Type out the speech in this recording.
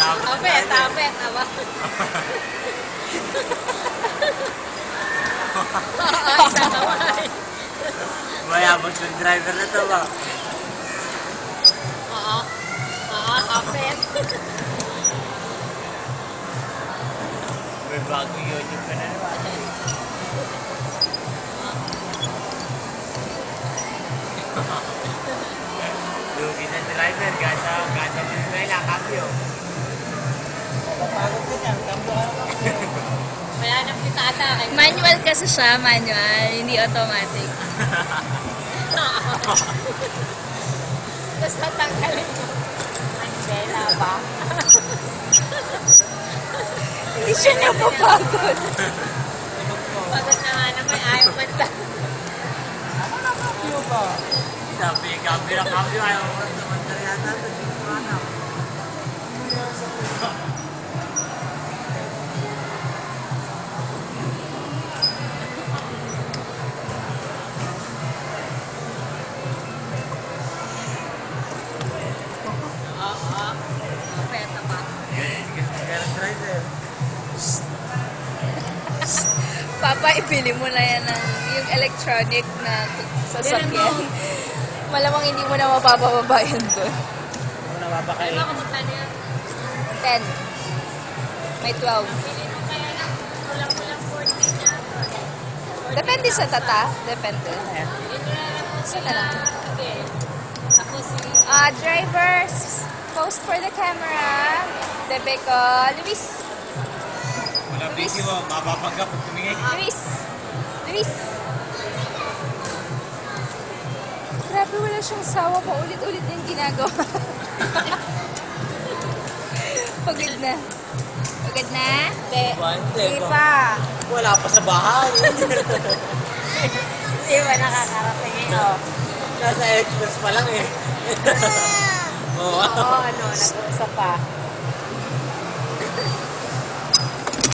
Tapet, tapet, aba. Oo, isang kamay. Mayabang yung driver na to ba? Oo, tapet. May bagong YouTube ka na naman. Lugi sa driver, ganda mo yung kailang cambio. Pagod ka dyan, cambio ka ng cambio. Wala nang pitata. Manual kasi siya, manual, hindi automatic. Tapos tatanggalin mo. Andela ba? Hindi siya napapagod. Pagod na nga naman, ayaw manta. Ano na cambio ba? Sabi, cambio ayaw ko naman talaga natin. Tapet, aba. Driver. Papa, ipili mo na yan ng yung electronic na sasakyan. Malamang hindi mo na mapapababa yun doon. Ano nababakain? Ano ka magkano yan? 10. May 12. Pili mo kaya lang kulang-kulang 14 na. Depende sa tata. Depende. Hindi na lang po Saan na lang? Sige. Tapos si... Drivers, post for the camera. Debe ko, Luis. Wala busy mo, mapapagap pag tumingin. Luis. Luis. Grabe, wala siyang sawa. Paulit-ulit yung ginagawa. Pagod na. Pagod na? Hindi pa. Wala pa sa bahay. Hindi ba nakakarating eh? Oh. Nasa express pa lang eh. Oo. Oo, ano, nag-uusap pa.